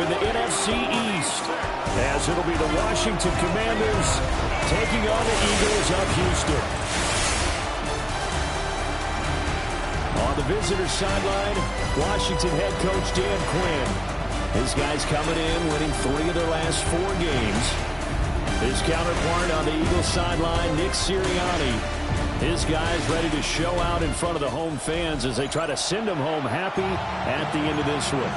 in the NFC East, as it'll be the Washington Commanders taking on the Eagles of Houston. On the visitor sideline, Washington head coach Dan Quinn. His guys coming in, winning 3 of their last 4 games. His counterpart on the Eagles sideline, Nick Sirianni. His guys ready to show out in front of the home fans as they try to send them home happy at the end of this one.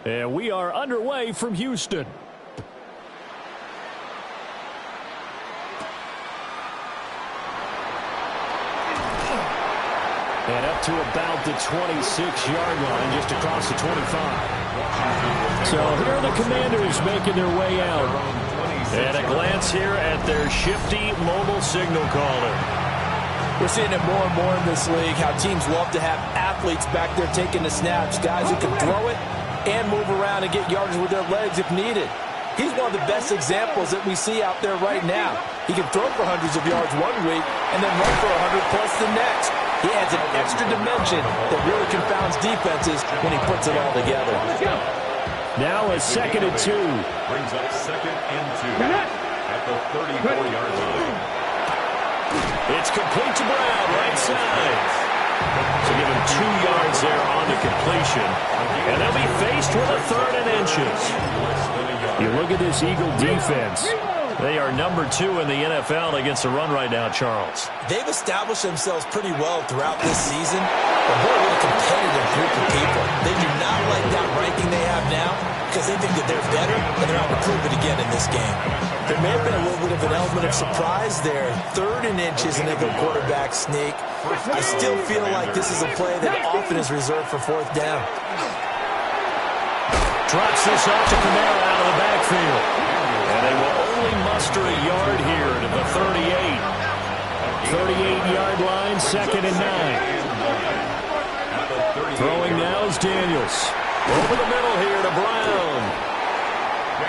And we are underway from Houston. And up to about the 26-yard line, just across the 25. So here are the Commanders making their way out. And a glance here at their shifty mobile signal caller. We're seeing it more and more in this league, how teams love to have athletes back there taking the snaps, guys who can throw it and move around and get yardage with their legs if needed. He's one of the best examples that we see out there right now. He can throw for hundreds of yards one week and then run for 100 plus the next. He adds an extra dimension that really confounds defenses when he puts it all together. Now a 2nd and 2. Brings up 2nd and 2 at the 34-yard line. It's complete to Brown, right side. So give him 2 yards there on the completion. And they'll be faced with a 3rd and inches. You look at this Eagle defense. They are number 2 in the NFL against the run right now, Charles. They've established themselves pretty well throughout this season. But boy, what a competitive group of people. They do not like that ranking they have now because they think that they're better, and they're out to prove it again in this game. There may have been a little bit of an element of surprise there. 3rd and inches and they go quarterback sneak. I still feel like this is a play that often is reserved for 4th down. Drops this off to Kamara out of the backfield. And they will only muster a yard here to the 38. 38-yard line, 2nd and 9. Throwing now is Daniels. Over the middle here to Brown.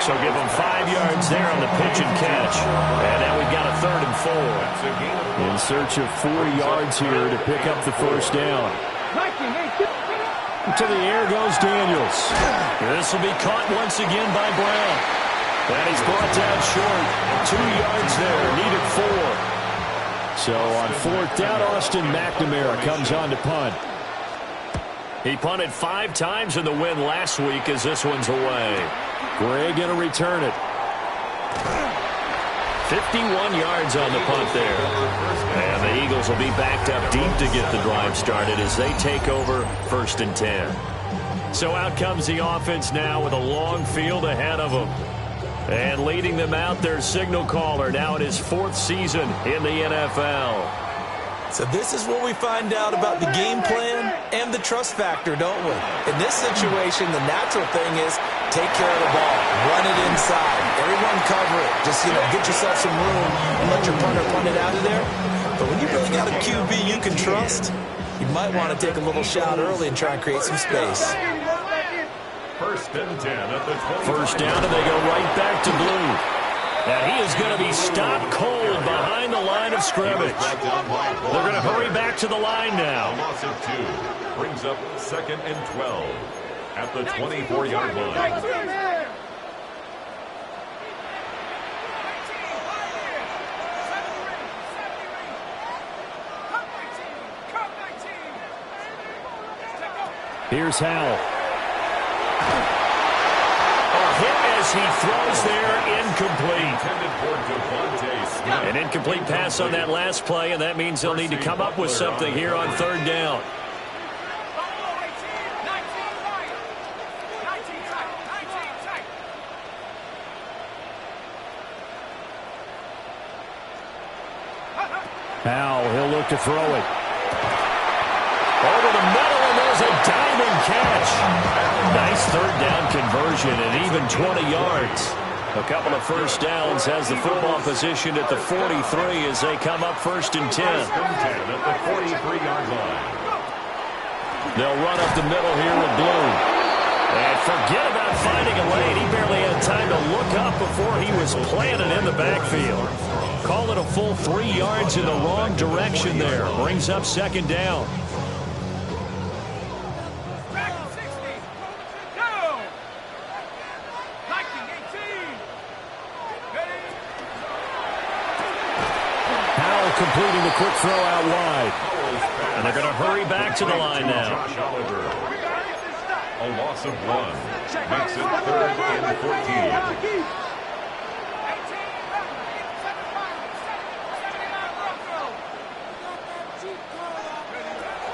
So give him 5 yards there on the pitch and catch. And now we've got a 3rd and 4. In search of 4 yards here to pick up the 1st down. To the air goes Daniels. This will be caught once again by Brown. And he's brought down short. 2 yards there. Needed 4. So on 4th down, Austin McNamara comes on to punt. He punted 5 times in the win last week as this one's away. Gray going to return it. 51 yards on the punt there. And the Eagles will be backed up deep to get the drive started as they take over 1st and 10. So out comes the offense now with a long field ahead of them. And leading them out, their signal caller now in his 4th season in the NFL. So this is where we find out about the game plan and the trust factor, don't we? In this situation, the natural thing is take care of the ball, run it inside, everyone cover it. Just, get yourself some room and let your punter punt it out of there. But when you really got a QB you can trust, you might want to take a little shot early and try and create some space. 1st and 10 at the 20. 1st down, and they go right back to blue. Now he is is going to be stopped cold behind the line of scrimmage. They're going to hurry back to the line now. A loss of 2 brings up 2nd and 12 at the 24-yard line. Here's Howell. A hit as he throws there, incomplete. An incomplete pass on that last play, and that means they'll need to come up with something here on 3rd down. Howell, he'll look to throw it. Over the middle, and there's a diving catch. Nice 3rd down conversion and even 20 yards. A couple of first downs has the football positioned at the 43 as they come up 1st and 10. At the 43-yard line. They'll run up the middle here with Blue. And forget about finding a lane. He barely had time to look up before he was planted in the backfield. Call it a full 3 yards in the wrong direction there. Brings up 2nd down. Completing the quick throw out wide. And they're going to hurry back to the line now. A loss of 1 makes it 3rd and 14.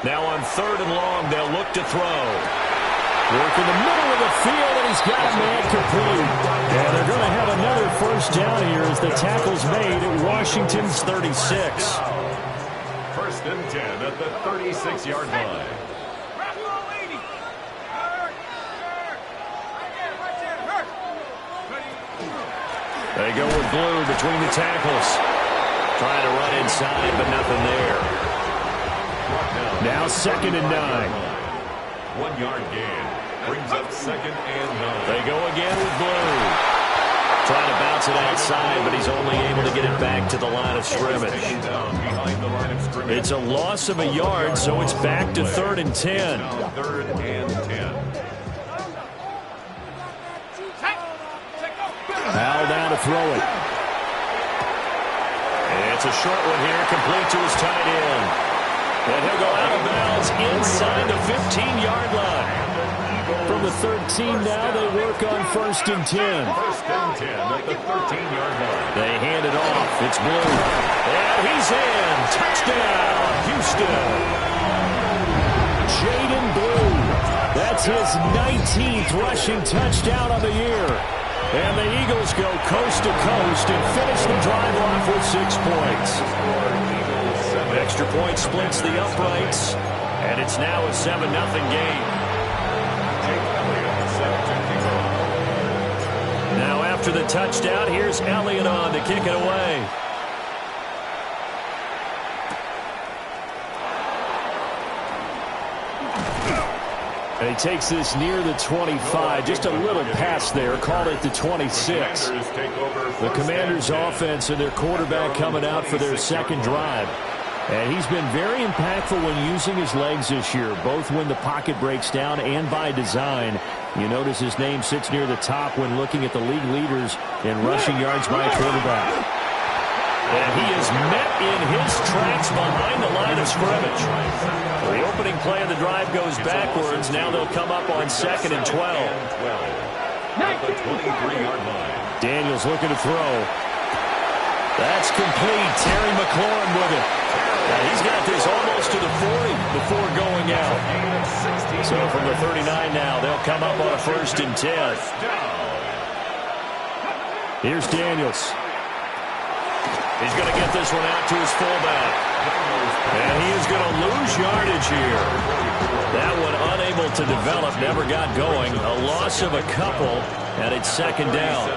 Now on 3rd and long, they'll look to throw. Work in the middle of the field, and he's got a man complete. And they're going to have another first down here as the tackle's made at Washington's 36. 1st and 10 at the 36-yard line. They go with Blue between the tackles. Trying to run inside, but nothing there. Now 2nd and 9. 1-yard gain. Brings up 2nd and 9. They go again with Blue. Trying to bounce it outside, but he's only able to get it back to the line of scrimmage. It's a loss of a yard, so it's back to 3rd and 10. 3rd and 10. Howell down to throw it. It's a short one here, complete to his tight end. And he'll go out of bounds inside the 15-yard line. From the 13 now, they work on 1st and 10. 1st and 10 at the 13-yard line. They hand it off. It's Blue. And he's in. Touchdown, Houston. Jaden Blue. That's his 19th rushing touchdown of the year. And the Eagles go coast to coast and finish the drive off with 6 points. Extra point splits the uprights, and it's now a 7-0 game. Now after the touchdown, here's Elliott on to kick it away. And he takes this near the 25, just a little pass there, call it the 26. The Commanders' offense and their quarterback coming out for their 2nd drive. And he's been very impactful when using his legs this year, both when the pocket breaks down and by design. You notice his name sits near the top when looking at the league leaders in rushing yards by a quarterback. And he is met in his tracks behind the line of scrimmage. The opening play of the drive goes backwards. Now they'll come up on 2nd and 12. At the 23-yard line. Daniels looking to throw. That's complete. Terry McLaurin with it. Now he's got this almost to the 40 before going out. So from the 39 now, they'll come up on a 1st and 10. Here's Daniels. He's going to get this one out to his fullback. And he is going to lose yardage here. That one unable to develop, never got going. A loss of a couple, and it's 2nd down.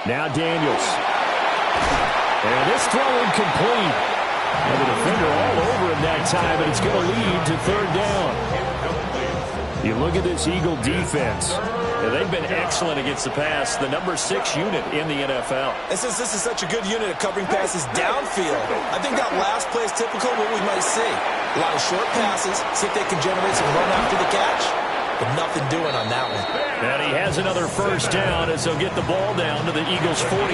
Now Daniels. And this throw incomplete. And the defender all over him that time, and it's going to lead to 3rd down. You look at this Eagle defense. Yeah, they've been excellent against the pass, the number 6 unit in the NFL. And since this is such a good unit of covering passes downfield, I think that last play is typical of what we might see. A lot of short passes, see if they can generate some run after the catch, but nothing doing on that one. And he has another first down as they'll get the ball down to the Eagles' 43.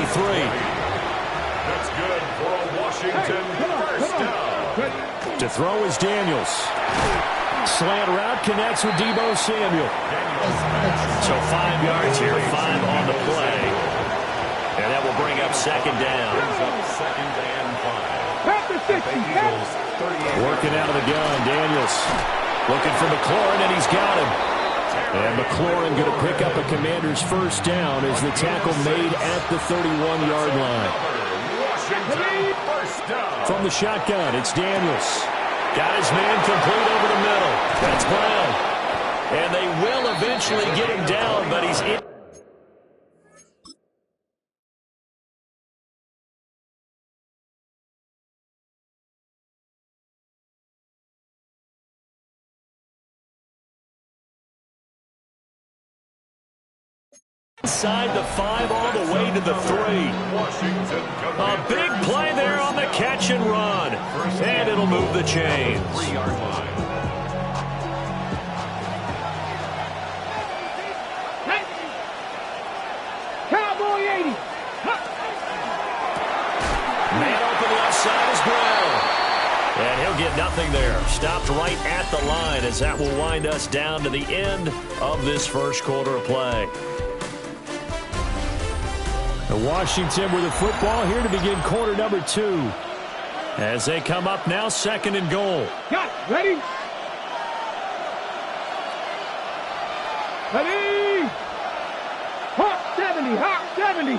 That's good for a Washington first down. To throw is Daniels. Slant route connects with Deebo Samuel. So 5 yards here, 5 on the play. And that will bring up second down. Second and 5. Working out of the gun, Daniels. Looking for McLaurin, and he's got him. And McLaurin going to pick up a Commander's first down as the tackle made at the 31-yard line. Washington first down. From the shotgun, it's Daniels. Got his man complete over the middle. That's Brown. And they will eventually get him down, but he's in. Inside the 5 all the way to the 3. A big play there on the catch and run. And it'll move the chains. 3-yard line. Cowboy 80. Man open left side is Brown. And he'll get nothing there. Stopped right at the line as that will wind us down to the end of this first quarter of play. Washington with the football here to begin quarter number 2. As they come up now, second and goal. Got it. Ready? Ready? Hawk 70. Hawk 70.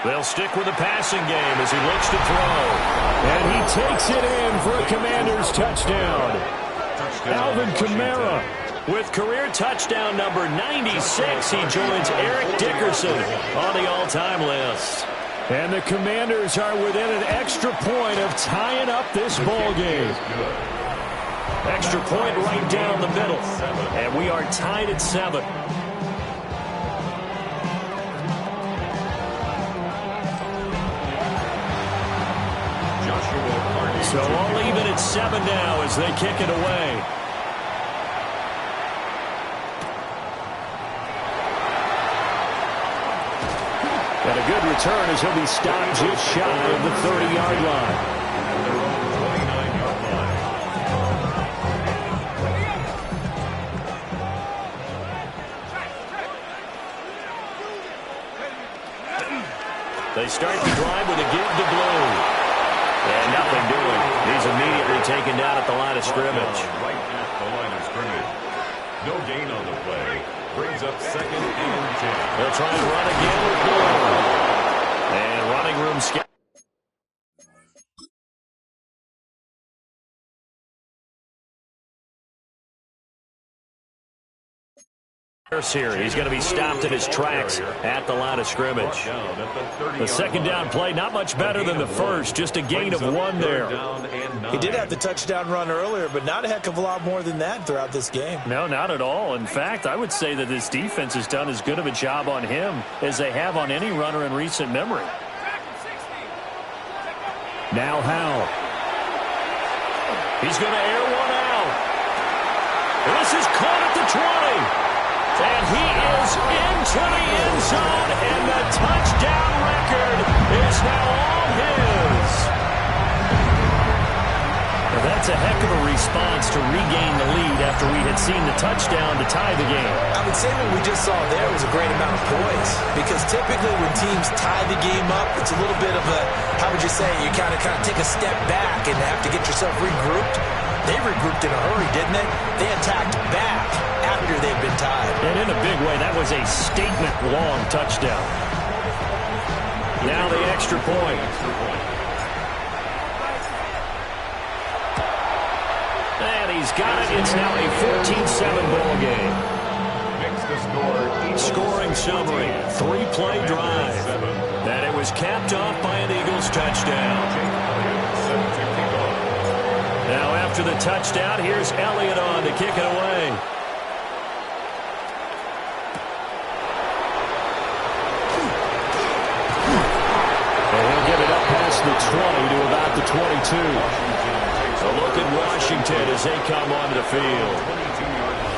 They'll stick with the passing game as he looks to throw. And he takes it in for a Commander's touchdown. Alvin Kamara. With career touchdown number 96, he joins Eric Dickerson on the all-time list. And the Commanders are within an extra point of tying up this ball game. Extra point right down the middle. And we are tied at 7. So all even at 7 now as they kick it away. And a good return as he'll be stopped just shy of the 30-yard line. 29-yard line. They start the drive with a give to Blue. And nothing doing. He's immediately taken down at the line of scrimmage. Right at the line of scrimmage. No gain on the play. Brings up second and 10. They'll try and run again with Blue. And running room schedule. Here. He's going to be stopped in his tracks at the line of scrimmage. The second down play, not much better than the first, just a gain of 1 there. He did have the touchdown run earlier, but not a heck of a lot more than that throughout this game. No, not at all. In fact, I would say that this defense has done as good of a job on him as they have on any runner in recent memory. Now Howell. He's going to air one out. This is caught at the 20. And he is into the end zone, and the touchdown record is now all his. Well, that's a heck of a response to regain the lead after we had seen the touchdown to tie the game. I would say what we just saw there was a great amount of poise, because typically when teams tie the game up, it's a little bit of a, how would you say, you kind of take a step back and have to get yourself regrouped. They regrouped in a hurry, didn't they? They attacked back after they'd been tied. And in a big way, that was a statement-long touchdown. Now the extra point. And he's got it. It's now a 14-7 ball game. Scoring summary, 3-play drive. And it was capped off by an Eagles touchdown. Now after the touchdown. Here's Elliott on to kick it away. And he'll get it up past the 20 to about the 22. A look at Washington as they come onto the field.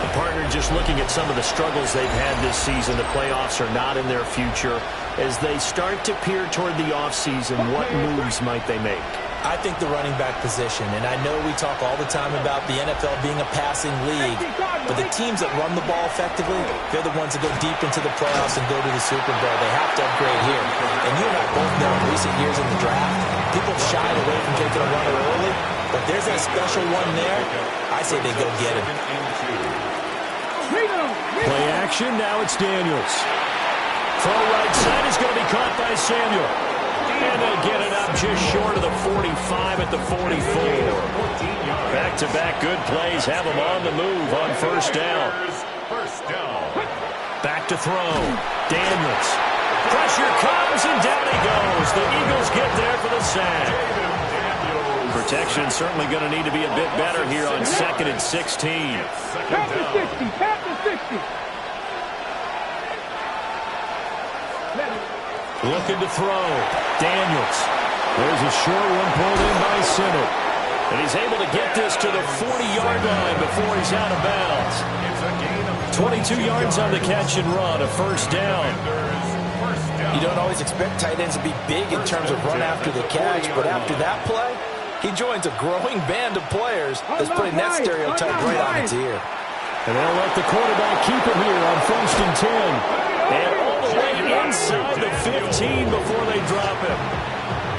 The partner just looking at some of the struggles they've had this season. The playoffs are not in their future. As they start to peer toward the offseason, what moves might they make? I think the running back position, and I know we talk all the time about the NFL being a passing league, but the teams that run the ball effectively, they're the ones that go deep into the playoffs and go to the Super Bowl. They have to upgrade here. And you and I both know in recent years in the draft, people shied away from taking a runner early, but there's that special one there. I say they go get him. Play action, now it's Daniels. Throw right side is going to be caught by Samuel. And they get it up just short of the 45 at the 44. Back-to-back good plays have them on the move on first down. Back to throw. Daniels. Pressure comes, and down he goes. The Eagles get there for the sack. Protection certainly going to need to be a bit better here on 2nd and 16. Tap the 60. Tap the 60. Looking to throw. Daniels. There's a short one pulled in by Sinner. And he's able to get this to the 40-yard line before he's out of bounds. 22 yards on the catch and run, a first down. You don't always expect tight ends to be big in terms of run after the catch, but after that play, he joins a growing band of players that's putting that stereotype right on its ear. And they'll let the quarterback keep it here on 1st and 10. And all the way inside the 15 before they drop him.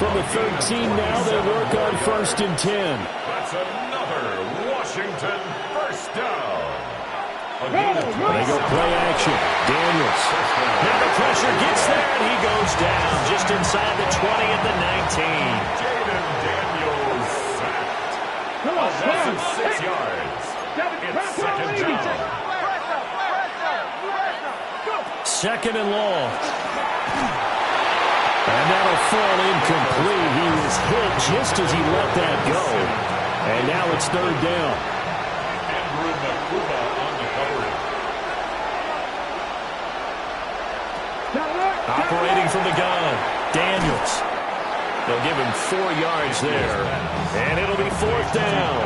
From the 13 now, they work on 1st and 10. That's another Washington first down. They go play action. Daniels. Now the pressure gets there, and he goes down just inside the 20 at the 19. Jaden Daniels sacked. That's 6 yards. It's second down. Second and long. And that'll fall incomplete. He was hit just as he let that go. And now it's 3rd down. Andrew Makuba on the coverage. Operating from the gun. Daniels. They'll give him 4 yards there. And it'll be 4th down.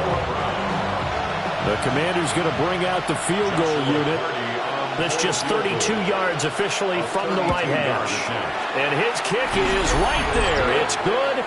The commander's going to bring out the field goal unit. That's just 32 yards officially from the right hash. And his kick is right there. It's good.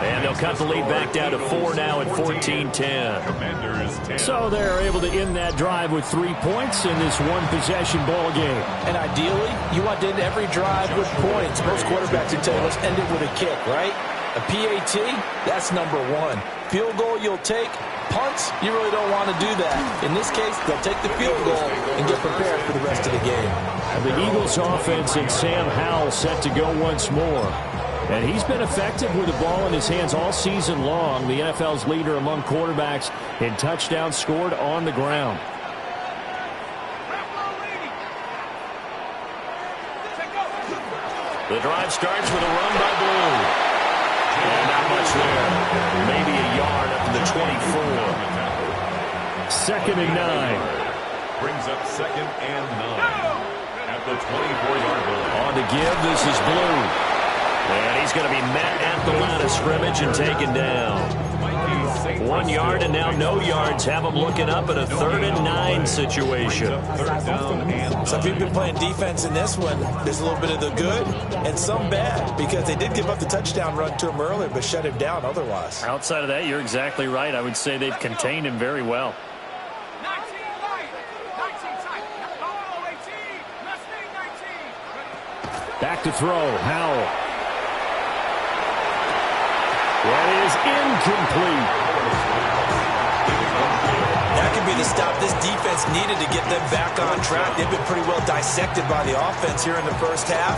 And they'll cut the lead back down to 4 now at 14-10. So they're able to end that drive with 3 points in this one-possession ball game. And ideally, you want to end every drive with points. Most quarterbacks would tell you, let's end it with a kick, right? A PAT, that's number 1. Field goal you'll take. Punts, you really don't want to do that. In this case, they'll take the field goal and get prepared for the rest of the game. And the Eagles offense and Sam Howell set to go once more. And he's been effective with the ball in his hands all season long. The NFL's leader among quarterbacks in touchdowns scored on the ground. The drive starts with a run by Blue. And not much there. Maybe a yard up to the 24. 2nd and 9. Brings up 2nd and 9 at the 24-yard line. On to give, this is Blue. And he's going to be met at the line of scrimmage and taken down. 1 yard and now no yards. Have them looking up at a 3rd and 9 situation. Some people have been playing defense in this one. There's a little bit of the good and some bad because they did give up the touchdown run to him earlier but shut him down otherwise. Outside of that, you're exactly right. I would say they've contained him very well. Back to throw, Howell. That is incomplete. That could be the stop this defense needed to get them back on track. They've been pretty well dissected by the offense here in the first half.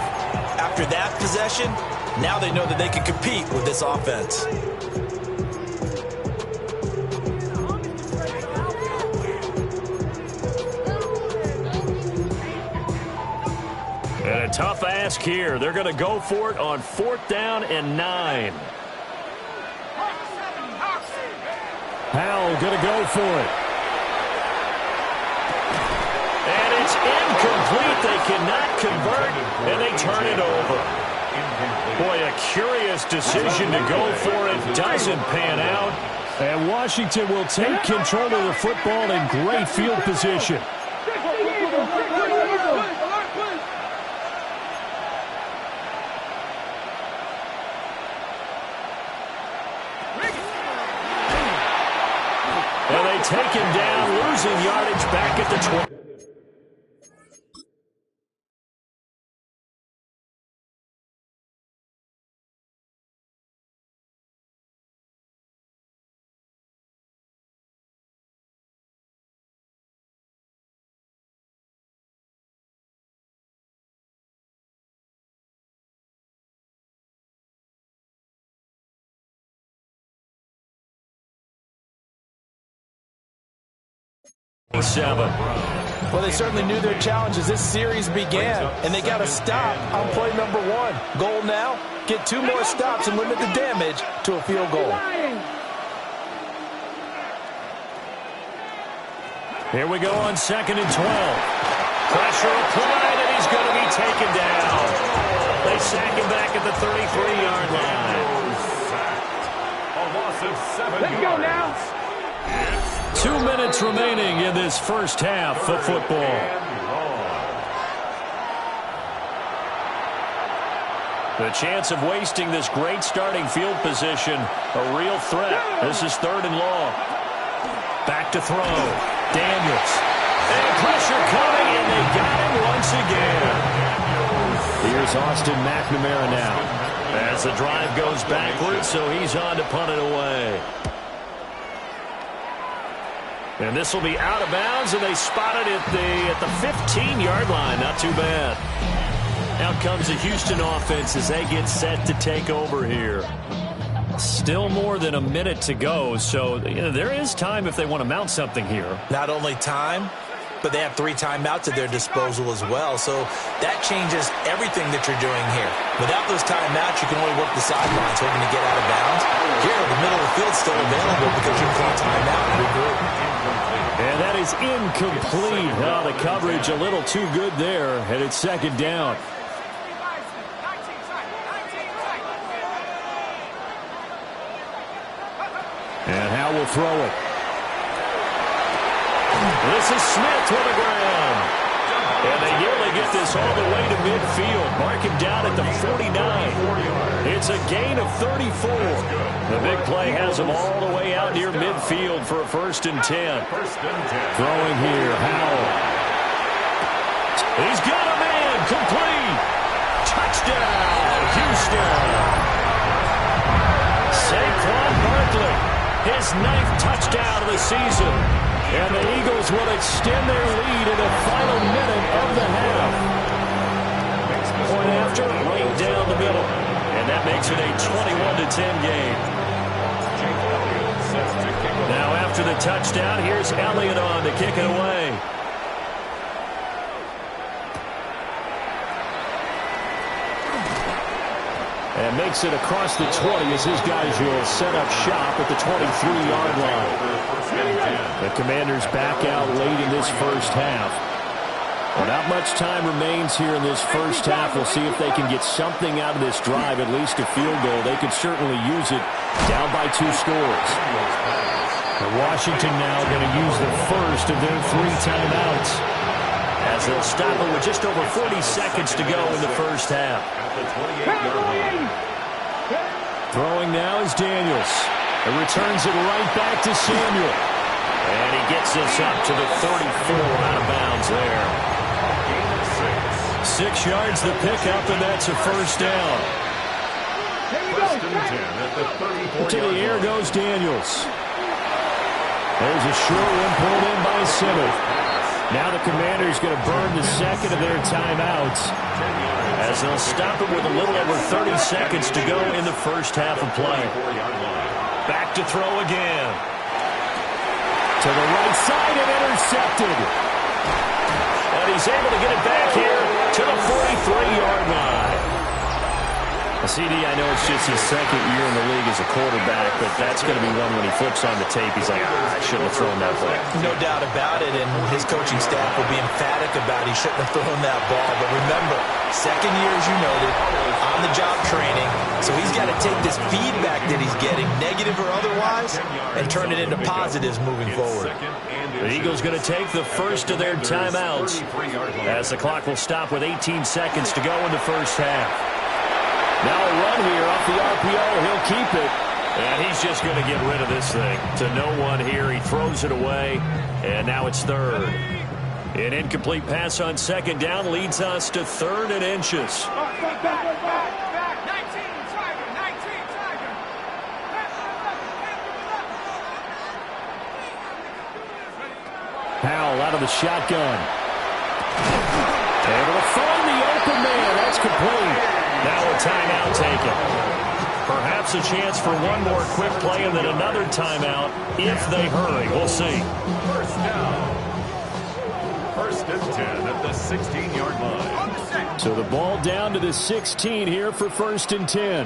After that possession, now they know that they can compete with this offense. And a tough ask here. They're going to go for it on 4th down and 9. Howell going to go for it. And it's incomplete. They cannot convert, and they turn it over. Boy, a curious decision to go for it. Doesn't pan out. And Washington will take control of the football in great field position. And they take him down, losing yardage back at the 20. Well, they certainly knew their challenge as this series began, and they got to stop on play number 1. Goal now, get 2 more stops and limit the damage to a field goal. Here we go on 2nd and 12. Pressure applied, and he's going to be taken down. They sack him back at the 33-yard line. A loss of 7 Let's go now. 2 minutes remaining in this first half of football. The chance of wasting this great starting field position, a real threat. This is 3rd and long. Back to throw. Daniels. And pressure coming, and they got him once again. Here's Austin McNamara now. As the drive goes backwards, so he's on to punt it away. And this will be out of bounds, and they spot it at the 15-yard line. Not too bad. Out comes the Houston offense as they get set to take over here. Still more than a minute to go, so there is time if they want to mount something here. Not only time, but they have 3 timeouts at their disposal as well. So that changes everything that you're doing here. Without those timeouts, you can only work the sidelines hoping to get out of bounds. Here, the middle of the field's still available because you can call timeout and regroup. And that is incomplete. Oh, the coverage a little too good there, and it's 2nd down. And Howell will throw it. This is Smith to the ground. And they nearly get this all the way to midfield. Mark him down at the 49. It's a gain of 34. The big play has them all the way out near midfield for a 1st and 10. Throwing here, Howell. He's got a man, complete. Touchdown, Houston. Saquon Barkley, his 9th touchdown of the season. And the Eagles will extend their lead in the final minute of the half. Point after, right down the middle. And that makes it a 21-10 game. Now after the touchdown, here's Elliott on to kick it away. And makes it across the 20 as his guys will set up shop at the 23-yard line. The Commanders back out late in this first half. Well, not much time remains here in this first half. We'll see if they can get something out of this drive, at least a field goal. They could certainly use it down by 2 scores. And Washington now going to use the first of their 3 timeouts, as they'll stop it with just over 40 seconds to go in the first half. Throwing now is Daniels. It returns it right back to Samuel. And he gets this up to the 34, out of bounds there. 6 yards the pickup, and that's a 1st down. To the air goes Daniels. There's a short one pulled in by Simmons. Now the Commanders going to burn the 2nd of their timeouts, as they'll stop it with a little over 30 seconds to go in the first half of play. Back to throw again. To the right side and intercepted. And he's able to get it back here to the 43-yard line. CD, I know it's just his second year in the league as a quarterback, but that's going to be one when he flips on the tape, he's like, I shouldn't have thrown that ball. No doubt about it, and his coaching staff will be emphatic about he shouldn't have thrown that ball. But remember, second year, as you noted, on-the-job training, so he's got to take this feedback that he's getting, negative or otherwise, and turn it into positives moving forward. The Eagles going to take the first of their timeouts as the clock will stop with 18 seconds to go in the first half. Now a run here off the RPO. He'll keep it. And he's just going to get rid of this thing. To no one here. He throws it away. And now it's third. An incomplete pass on second down leads us to third and inches. Howell out of the shotgun. Able to find the open man. That's complete. Now a timeout taken. Perhaps a chance for one more quick play and then another timeout if they hurry. We'll see. First down. First and 10 at the 16-yard line. So the ball down to the 16 here for first and 10.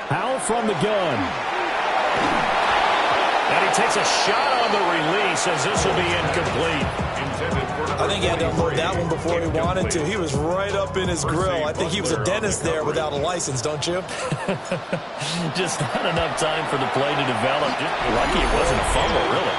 Howell from the gun. And he takes a shot on the release as this will be incomplete. I think he had to unload that one before he wanted to. He was right up in his grill. I think he was a dentist there without a license, don't you? Just not enough time for the play to develop. Lucky it wasn't a fumble, really.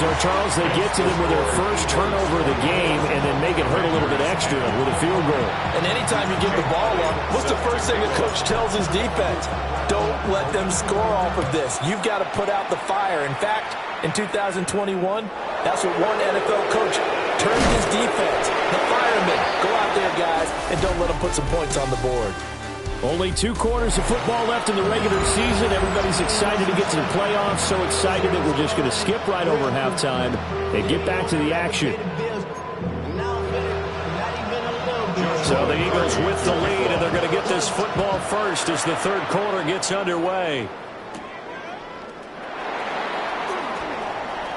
So, Charles, they get to them with their first turnover of the game and then make it hurt a little bit extra with a field goal. And anytime you give the ball up, what's the first thing a coach tells his defense? Don't let them score off of this. You've got to put out the fire. In fact, in 2021, that's what one NFL coach turned his defense. The firemen. Go out there, guys, and don't let them put some points on the board. Only 2 quarters of football left in the regular season. Everybody's excited to get to the playoffs, so excited that we're just going to skip right over halftime and get back to the action. So the Eagles with the lead, and they're going to get this football first as the third quarter gets underway.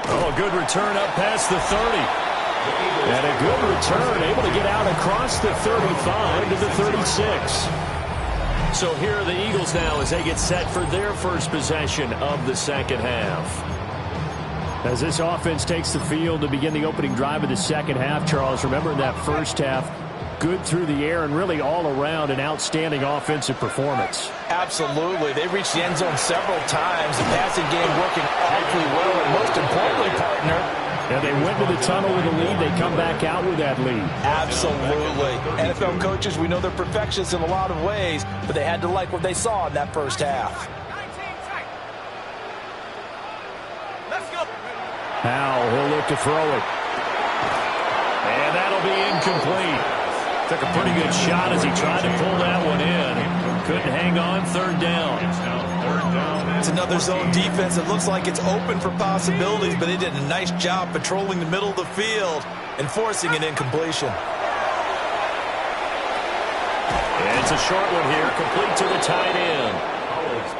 Oh, a good return up past the 30. And a good return, able to get out across the 35 to the 36. So here are the Eagles now as they get set for their first possession of the second half. As this offense takes the field to begin the opening drive of the second half, Charles, remember in that first half, good through the air and really all around an outstanding offensive performance. Absolutely. They reached the end zone several times. The passing game working awfully well, and most importantly, partner, and they went to the tunnel with a lead. They come back out with that lead. Absolutely. NFL coaches, we know they're perfectionists in a lot of ways, but they had to like what they saw in that first half. Howell, he'll look to throw it. And that'll be incomplete. Took a pretty good shot as he tried to pull that one in. Couldn't hang on. Third down. It's another zone defense. It looks like it's open for possibilities, but they did a nice job patrolling the middle of the field and forcing an incompletion. And it's a short one here, complete to the tight end.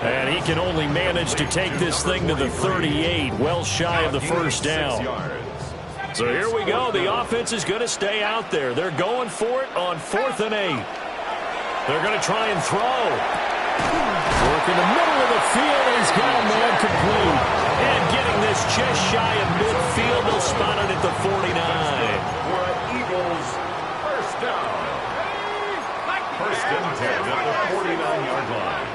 And he can only manage to take this thing to the 38, well shy of the first down. So here we go. The offense is going to stay out there. They're going for it on 4th and 8. They're going to try and throw. Work in the middle of the field, and he's got a man complete. And getting this just shy of midfield, they'll spot it at the 49. For an Eagles first down. First and 10 at the 49-yard line.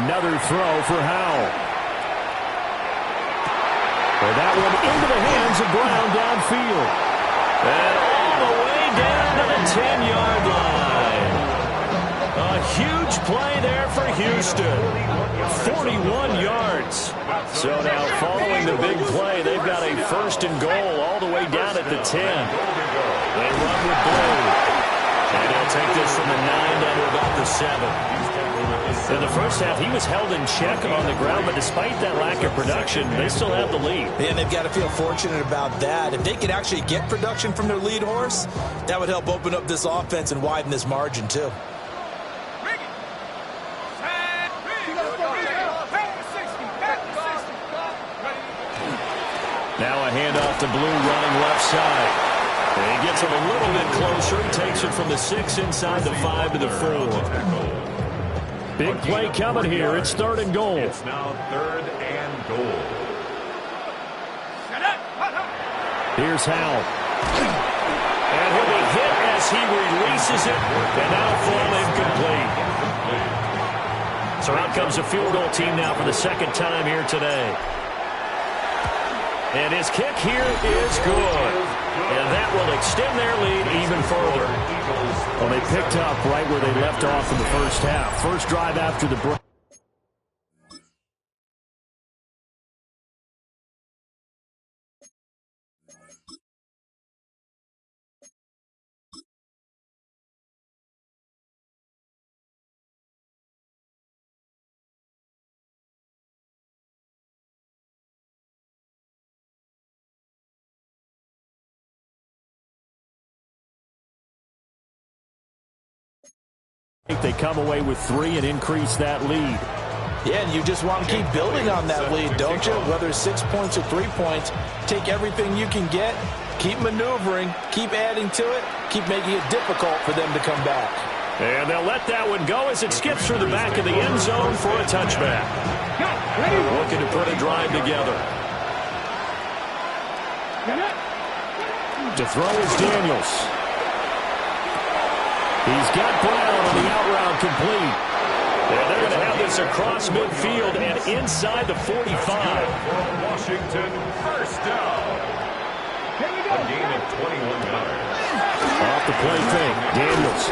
Another throw for Howell. And that one into the hands of Brown downfield. And all the way down to the 10-yard line. A huge play there for Houston. 41 yards. So now following the big play, they've got a first and goal all the way down at the 10. They run with blue. And they'll take this from the 9 down to about the 7. In the first half, he was held in check on the ground, but despite that lack of production, they still have the lead. And they've got to feel fortunate about that. If they could actually get production from their lead horse, that would help open up this offense and widen this margin, too. Now a handoff to Blue running left side. And he gets it a little bit closer. He takes it from the 6 inside the 5 to the 4. Big play coming here. It's 3rd and goal. It's now 3rd and goal. Here's Howell. And he'll be hit as he releases it. And now fall incomplete. So out comes a field goal team now for the 2nd time here today. And his kick here is good. And that will extend their lead even further. Well, they picked up right where they left off in the first half. First drive after the break. They come away with 3 and increase that lead. Yeah, and you just want to keep building on that lead, don't you? Whether it's 6 points or 3 points, take everything you can get, keep maneuvering, keep adding to it, keep making it difficult for them to come back. And they'll let that one go as it skips through the back of the end zone for a touchback. Looking to put a drive together. To throw is Daniels. He's got Brown on the out route complete. And they're going to have this across midfield and inside the 45. Washington, first down. A gain of 21 yards. Off the play fake, Daniels.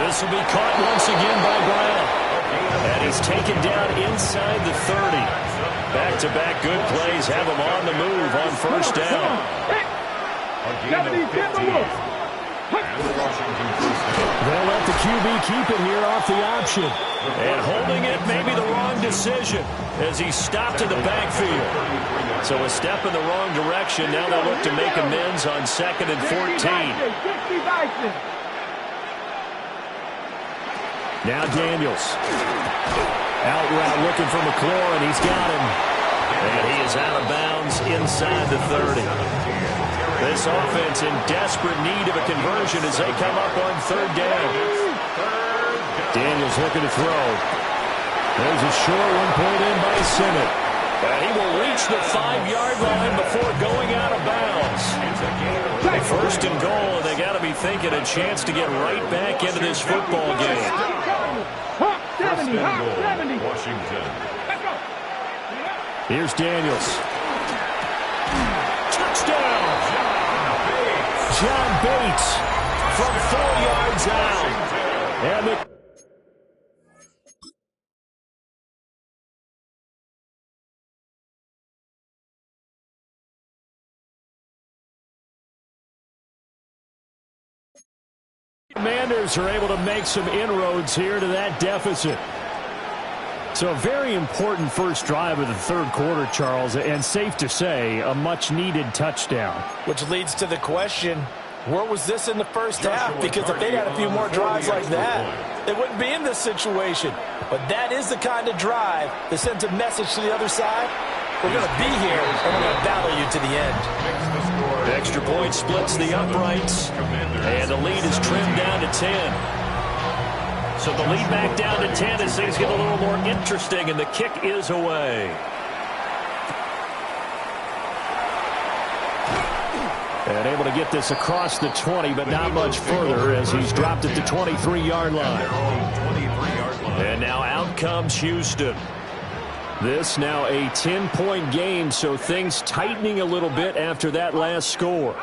This will be caught once again by Brown. And he's taken down inside the 30. Back-to-back good plays have him on the move on first down. A gain of 15. And the Washington first down. They'll let the QB keep it here off the option. And holding it may be the wrong decision as he stopped in the backfield. So a step in the wrong direction. Now they'll look to make amends on 2nd and 14. Now Daniels. Out route looking for McLaurin. He's got him. And he is out of bounds inside the 30. This offense in desperate need of a conversion as they come up on 3rd down. Daniels looking to throw. There's a short one pulled in by Simmett. He will reach the 5-yard line before going out of bounds. 1st and goal, and they got to be thinking a chance to get right back into this football game. 1st and goal, Washington. Here's Daniels. Touchdown! John Bates from 4 yards out. And the Commanders are able to make some inroads here to that deficit. So a very important first drive of the 3rd quarter, Charles, and safe to say, a much-needed touchdown. Which leads to the question, where was this in the first half? Because if they had a few more drives like that, they wouldn't be in this situation. But that is the kind of drive that sends a message to the other side. We're going to be here, and we're going to battle you to the end. The extra point splits the uprights, and the lead is trimmed down to 10. So the lead back down to 10 as things get a little more interesting, and the kick is away. And able to get this across the 20, but not much further as he's dropped at the 23-yard line. And now out comes Houston. This now a 10-point game, so things tightening a little bit after that last score.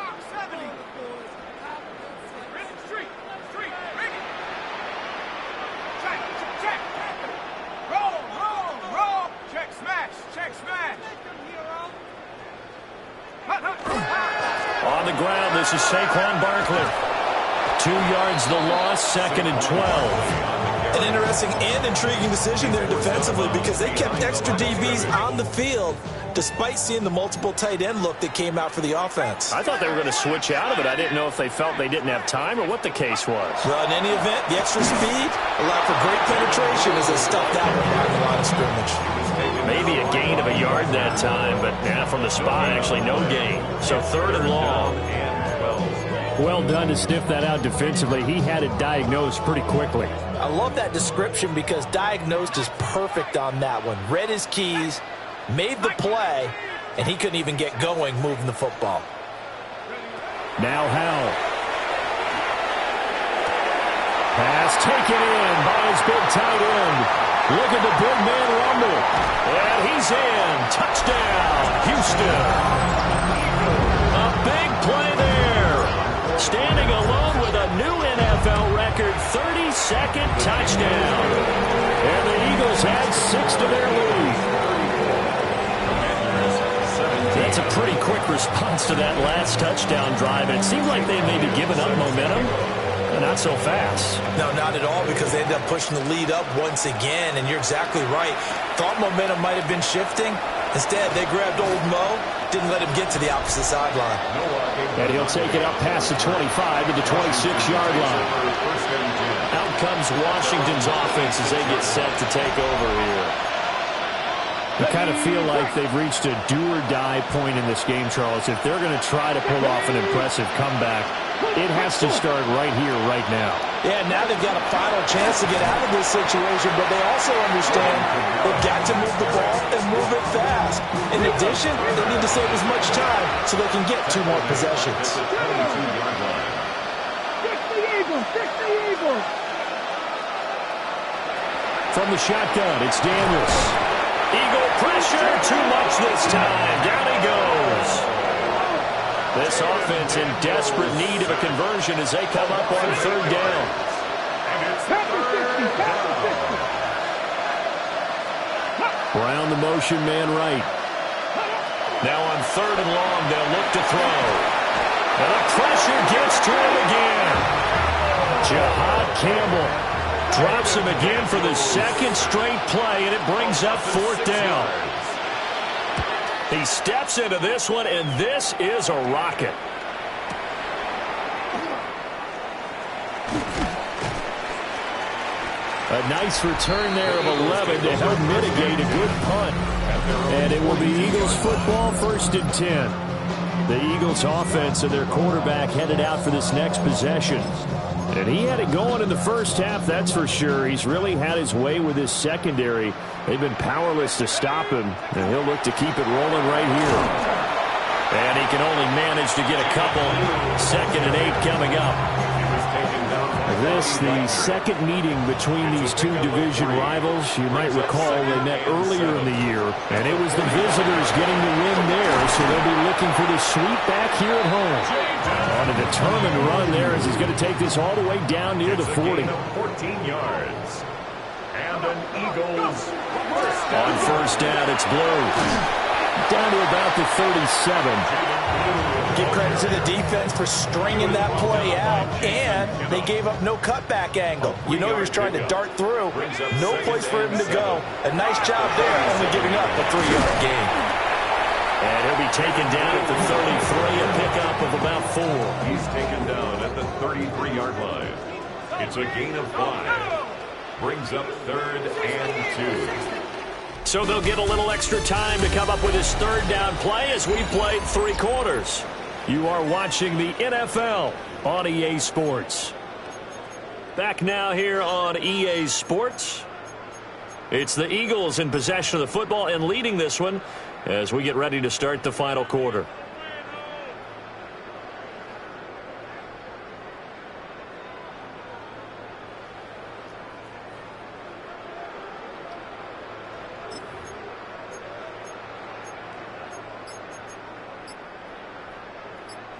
On the ground, this is Saquon Barkley. 2 yards the loss, 2nd and 12. An interesting and intriguing decision there defensively because they kept extra DBs on the field despite seeing the multiple tight end look that came out for the offense. I thought they were going to switch out of it. I didn't know if they felt they didn't have time or what the case was. Well, in any event, the extra speed allowed for great penetration as they stuffed that one down the line of scrimmage. Maybe a gain of a yard that time, but yeah, from the spot, actually no gain. So 3rd and long. Well done to sniff that out defensively. He had it diagnosed pretty quickly. I love that description because diagnosed is perfect on that one. Read his keys, made the play, and he couldn't even get going moving the football. Now Howell. Pass taken in by his big tight end. Look at the big man rumble. And he's in. Touchdown, Houston. A big play there. Standing alone with a new NFL record, 32nd touchdown. And the Eagles add 6 to their lead. That's a pretty quick response to that last touchdown drive. It seemed like they may be giving up momentum. Not so fast. No, not at all, because they ended up pushing the lead up once again, and you're exactly right. Thought momentum might have been shifting. Instead, they grabbed old Mo, didn't let him get to the opposite sideline. And he'll take it up past the 25 to the 26-yard line. Out comes Washington's offense as they get set to take over here. I kind of feel like they've reached a do-or-die point in this game, Charles. If they're going to try to pull off an impressive comeback, it has to start right here, right now. Yeah, now they've got a final chance to get out of this situation, but they also understand they've got to move the ball and move it fast. In addition, they need to save as much time so they can get 2 more possessions. From the shotgun, it's Daniels. Eagle pressure, too much this time. Down he goes. This offense in desperate need of a conversion as they come up on 3rd down. Brown the motion man right. Now on 3rd and long, they'll look to throw. And the pressure gets to him again. Jahad Campbell drops him again for the 2nd straight play, and it brings up 4th down. He steps into this one, and this is a rocket. A nice return there of 11 to help mitigate a good punt. And it will be Eagles football, 1st and 10. The Eagles offense and their quarterback headed out for this next possession. And he had it going in the first half, that's for sure. He's really had his way with his secondary. They've been powerless to stop him, and he'll look to keep it rolling right here. And he can only manage to get a couple. 2nd and 8 coming up. This, the 2nd meeting between these 2 division rivals. You might recall they met earlier in the year, and it was the visitors getting the win there, so they'll be looking for the sweep back here at home. On a determined run there as he's going to take this all the way down near the 40. 14 yards. And an Eagles on 1st down, it's Blue. Down to about the 37. Give credit to the defense for stringing that play out, and they gave up no cutback angle. You know he was trying to dart through. No place for him to go. A nice job there, only giving up a 3-yard gain. And he'll be taken down at the 33, a pickup of about 4. He's taken down at the 33-yard line. It's a gain of 5. Brings up 3rd and 2. So they'll get a little extra time to come up with his 3rd down play as we played 3 quarters. You are watching the NFL on EA Sports. Back now here on EA Sports. It's the Eagles in possession of the football and leading this one as we get ready to start the final quarter.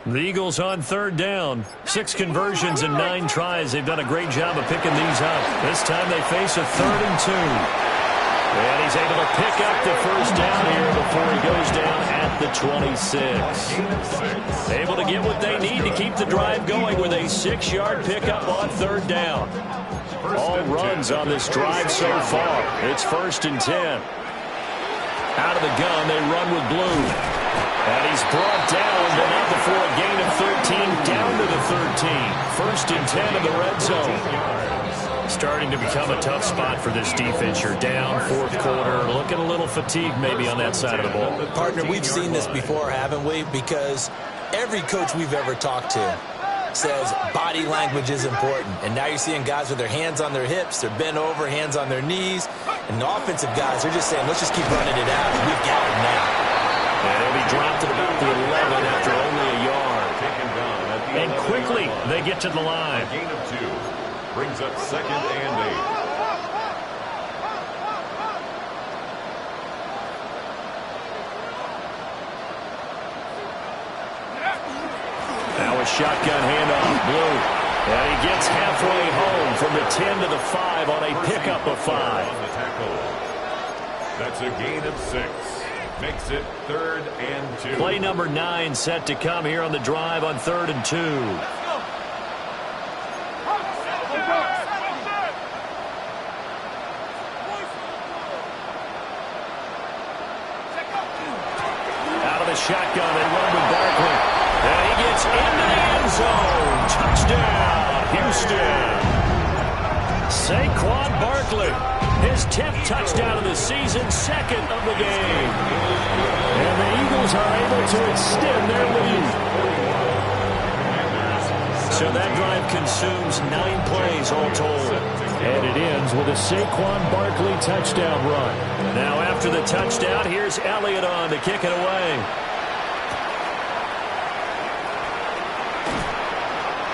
The Eagles on 3rd down. 6 conversions and 9 tries. They've done a great job of picking these up. This time they face a 3rd and 2. And he's able to pick up the 1st down here before he goes down at the 26. Able to get what they need to keep the drive going with a 6-yard pickup on 3rd down. All runs on this drive so far. It's 1st and 10. Out of the gun, they run with Blue. And he's brought down, but not before a gain of 13, down to the 13. 1st and 10 in the red zone. Starting to become a tough spot for this defense. You're down fourth quarter, looking a little fatigued maybe on that side of the ball. Partner, we've seen this before, haven't we? Because every coach we've ever talked to says body language is important. And now you're seeing guys with their hands on their hips, they're bent over, hands on their knees. And the offensive guys, they're just saying, let's just keep running it out. We've got it now. And he'll be dropped at about the 11 after only a yard. And quickly, they get to the line. Gain of 2. Brings up 2nd and 8. Now a shotgun handoff, Blue. And he gets halfway home from the 10 to the 5 on a pickup of 5. On the tackle. That's a gain of 6. Makes it 3rd and 2. Play number 9 set to come here on the drive on 3rd and 2. Out of the shotgun, they run with Barkley. And he gets into the end zone. Touchdown, Houston. Saquon Barkley, his 10th touchdown of the season, 2nd of the game. And the Eagles are able to extend their lead. So that drive consumes 9 plays all told. And it ends with a Saquon Barkley touchdown run. Now after the touchdown, here's Elliott on to kick it away.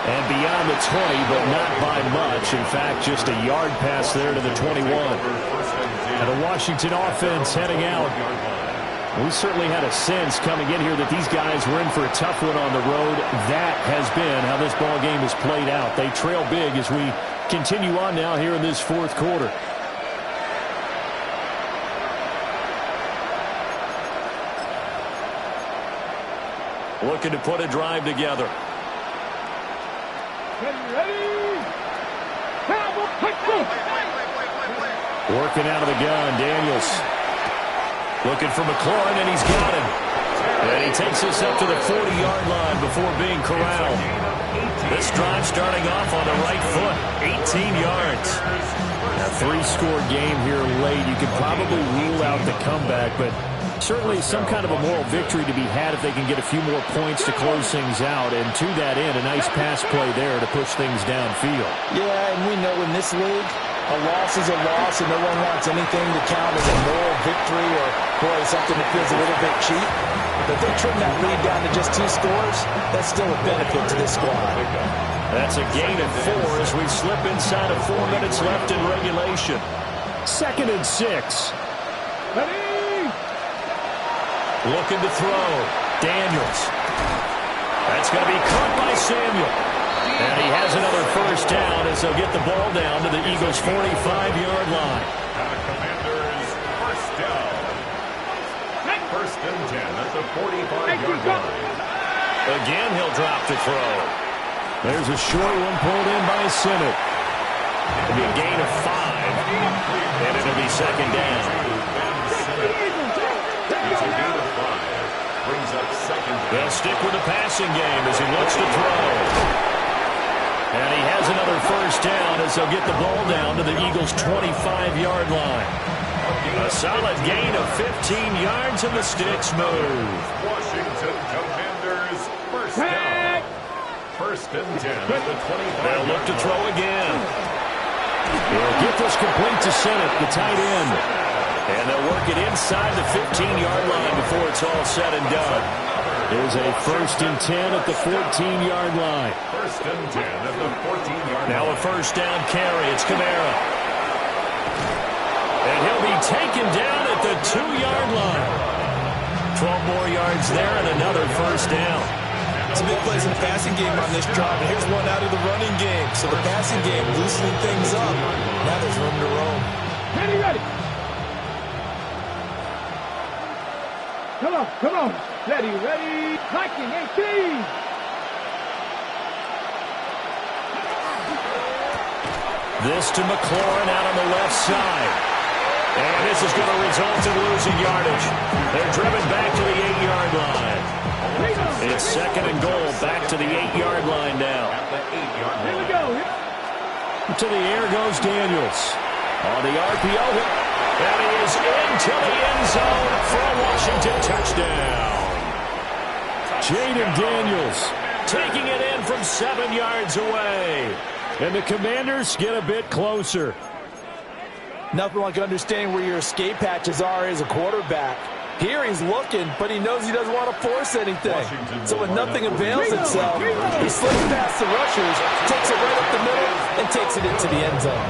And beyond the 20, but not by much. In fact, just a yard pass there to the 21. And the Washington offense heading out. We certainly had a sense coming in here that these guys were in for a tough one on the road. That has been how this ball game has played out. They trail big as we continue on now here in this fourth quarter. Looking to put a drive together. Working out of the gun, Daniels. Looking for McLaurin, and he's got him. And he takes us up to the 40-yard line before being corralled. This drive starting off on the right foot, 18 yards. A 3-score game here late. You could probably rule out the comeback, but certainly some kind of a moral victory to be had if they can get a few more points to close things out. And to that end, a nice pass play there to push things downfield. Yeah, and we know in this league, a loss is a loss, and no one wants anything to count as a moral victory or, boy, something that feels a little bit cheap. But if they trim that lead down to just 2 scores, that's still a benefit to this squad. That's a gain of 4 as we slip inside of 4 minutes left in regulation. 2nd and 6. Looking to throw. Daniels. That's going to be caught by Samuel. And he has another first down as they'll get the ball down to the Eagles' 45-yard line. Commanders first down. 1st and 10 at the 45-yard line. Again, he'll drop to throw. There's a short one pulled in by Simmett. It'll be a gain of 5. And it'll be 2nd down. It's a gain of 5. Brings up 2nd down. They'll stick with the passing game as he looks to throw. And he has another first down as they'll get the ball down to the Eagles' 25-yard line. A solid gain of 15 yards and the sticks move. Washington Commanders first down. 1st and 10 at the 25. They'll look to throw again. He'll get this complete to Simmett, the tight end. And they'll work it inside the 15-yard line before it's all said and done. There's a 1st and 10 at the 14-yard line. 1st and 10 at the 14-yard line. Now a first down carry. It's Kamara. And he'll be taken down at the 2-yard line. 12 more yards there and another first down. Some big plays in the passing game on this drive. And here's one out of the running game. So the passing game loosening things up. Now there's room to roam. Ready. Come on. Ready. Hiking 18. This to McLaurin out on the left side. And this is going to result in losing yardage. They're driven back to the 8-yard line. It's 2nd and goal, back to the 8-yard line now. Here we go. To the air goes Daniels. On the RPO hit. And he is into the end zone for a Washington touchdown. Jaden Daniels taking it in from 7 yards away. And the Commanders get a bit closer. Nothing like understanding where your escape hatches are as a quarterback. Here he's looking, but he knows he doesn't want to force anything. So when nothing avails itself, he slips past the rushers, takes it right up the middle, and takes it into the end zone.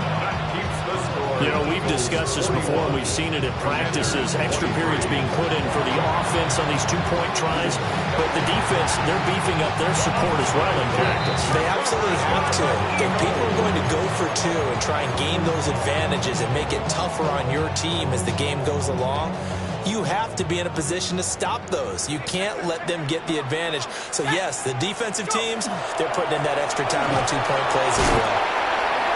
You know, we've discussed this before, and we've seen it at practices. Extra periods being put in for the offense on these two-point tries. But the defense, they're beefing up their support as well in practice. They absolutely have to. If people are going to go for two and try and gain those advantages and make it tougher on your team as the game goes along, you have to be in a position to stop those. You can't let them get the advantage. So, yes, the defensive teams, they're putting in that extra time on two-point plays as well.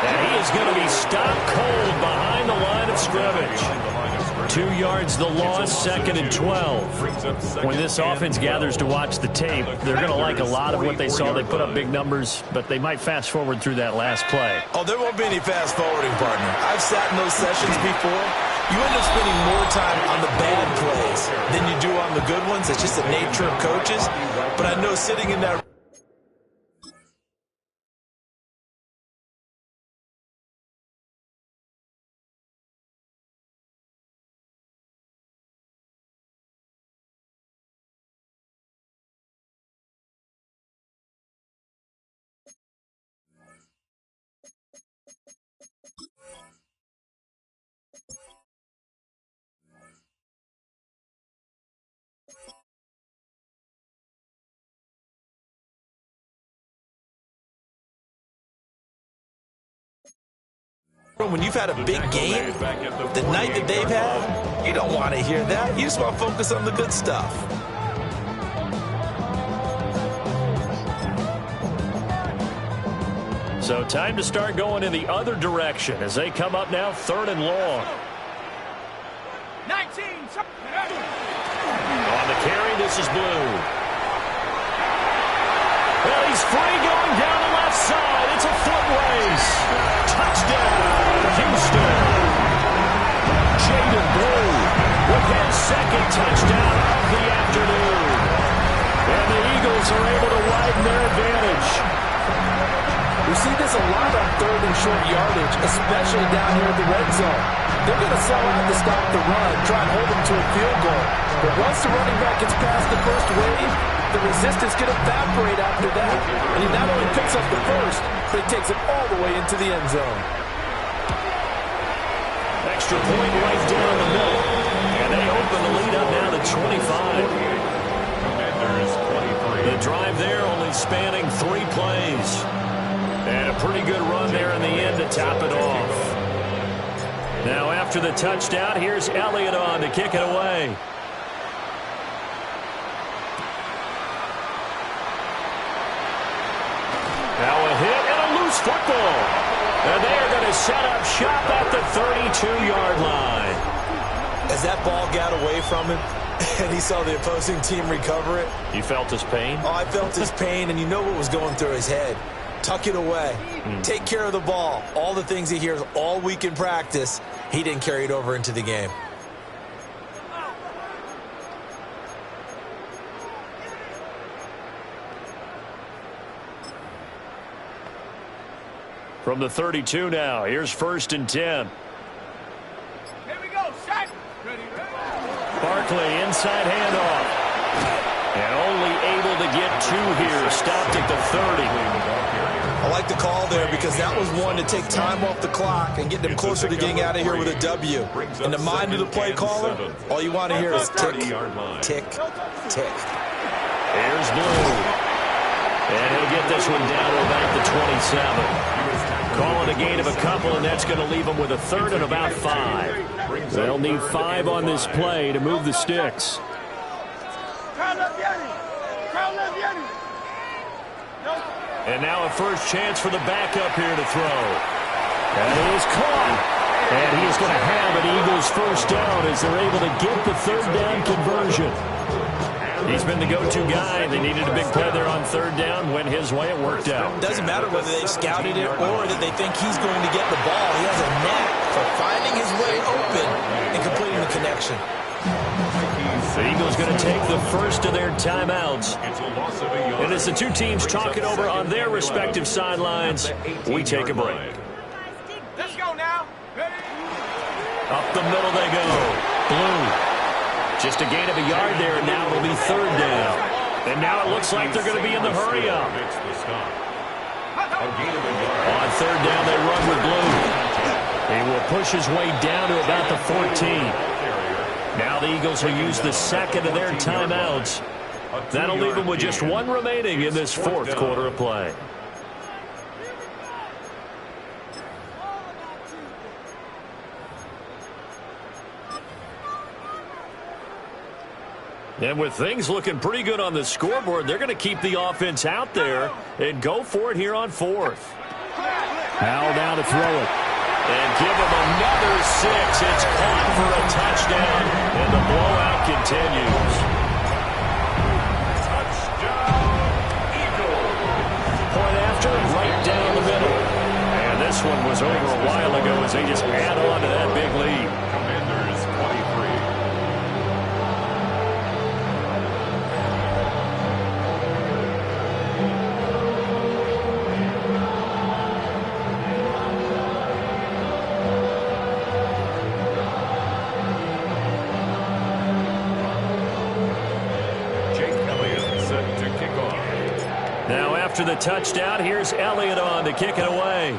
And he is going to be stopped cold behind the line of scrimmage. 2 yards the loss, 2nd and 12. When this offense gathers to watch the tape, they're going to like a lot of what they saw. They put up big numbers, but they might fast forward through that last play. Oh, there won't be any fast forwarding, partner. I've sat in those sessions before. You end up spending more time on the bad plays than you do on the good ones. It's just the nature of coaches. But I know sitting in that when you've had a big game, the night that they've had, you don't want to hear that. You just want to focus on the good stuff. So time to start going in the other direction as they come up now 3rd and long. 19. On the carry, this is Blue. Well, he's free going down the left side. It's a foot race. Touchdown, Houston. Jaden Blue with his 2nd touchdown of the afternoon. And the Eagles are able to widen their advantage. We see this a lot on 3rd and short yardage, especially down here at the red zone. They're going to sell out to stop the run, try and hold them to a field goal. But once the running back gets past the first wave, the resistance can evaporate after that. And he not only picks up the first, but he takes it all the way into the end zone. Extra point right down the middle. And they open the lead up now to 25. The drive there only spanning 3 plays. And a pretty good run there in the end to top it off. Now after the touchdown, here's Elliott on to kick it away. Now a hit and a loose football. And they are going to set up shop at the 32-yard line. As that ball got away from him and he saw the opposing team recover it. You felt his pain? Oh, I felt his pain, and you know what was going through his head. Tuck it away. Take care of the ball. All the things he hears all week in practice, he didn't carry it over into the game. From the 32 now, here's 1st and 10. Here we go. Shot. Ready. Barkley inside handoff. And only able to get 2 here. Stopped at the 30. I like the call there because that was one to take time off the clock and get them closer to getting out of here with a W. In the mind of the play caller, all you want to hear is tick, tick, tick. Here's Blue. And he'll get this one down to about the 27. Calling a gain of a couple, and that's going to leave them with a 3rd and about 5. They'll need 5 on this play to move the sticks. And now a first chance for the backup here to throw. And it is caught. And he is going to have an Eagles first down as they're able to get the 3rd down conversion. He's been the go-to guy. They needed a big play there on third down. Went his way. It worked out. Doesn't matter whether they scouted it or that they think he's going to get the ball. He has a knack for finding his way open and completing the connection. The Eagles going to take the first of their timeouts. And as the two teams talk it over on their respective sidelines, we take a break. Let's go now. Up the middle they go. Blue. Just a gain of a yard there, and now it'll be third down. And now it looks like they're going to be in the hurry-up. On third down, they run with Blue. He will push his way down to about the 14. Now the Eagles will use the second of their timeouts. That'll leave them with just one remaining in this fourth quarter of play. And with things looking pretty good on the scoreboard, they're going to keep the offense out there and go for it here on fourth. Howell down to throw it. And give him another 6. It's caught for a touchdown, and the blowout continues. Touchdown, Eagles. Point after, right down the middle. And this one was over a while ago as they just add on to that big lead. Commanders 23. Now after the touchdown, here's Elliott on to kick it away.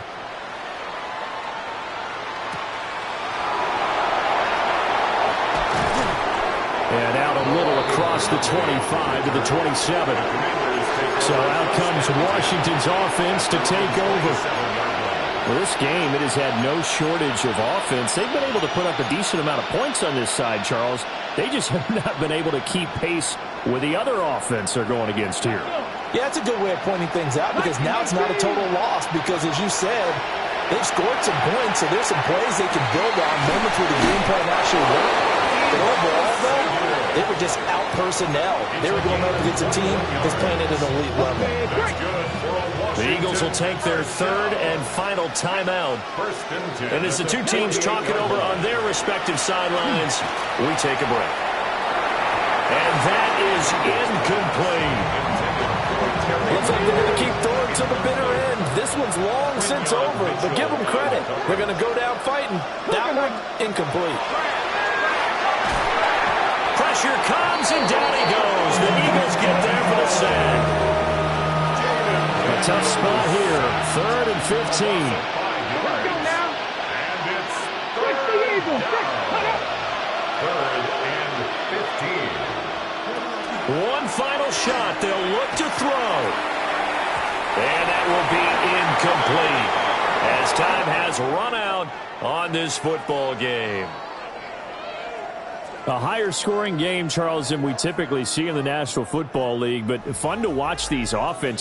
And out a little across the 25 to the 27. So out comes Washington's offense to take over. Well, this game, it has had no shortage of offense. They've been able to put up a decent amount of points on this side, Charles. They just have not been able to keep pace with the other offense they're going against here. Yeah, that's a good way of pointing things out because now it's not a total loss because, as you said, they've scored some points, so there's some plays they can build on, moments where the game plan actually worked. But overall, though, they were just out personnel. They were going up against a team that's playing at an elite level. The Eagles will take their third and final timeout. And as the two teams talk it over on their respective sidelines, we take a break. And that is incomplete. Looks like they're going to keep throwing to the bitter end. This one's long since over, but give them credit. They're going to go down fighting. That one, incomplete. Pressure comes, and down he goes. The Eagles get there for the sack. A tough spot here. Third and 15. Let's go now. And it's Push the Eagles. third and 15. One final shot. They'll look to throw. And that will be incomplete as time has run out on this football game. A higher scoring game, Charles, than we typically see in the National Football League, but fun to watch these offenses.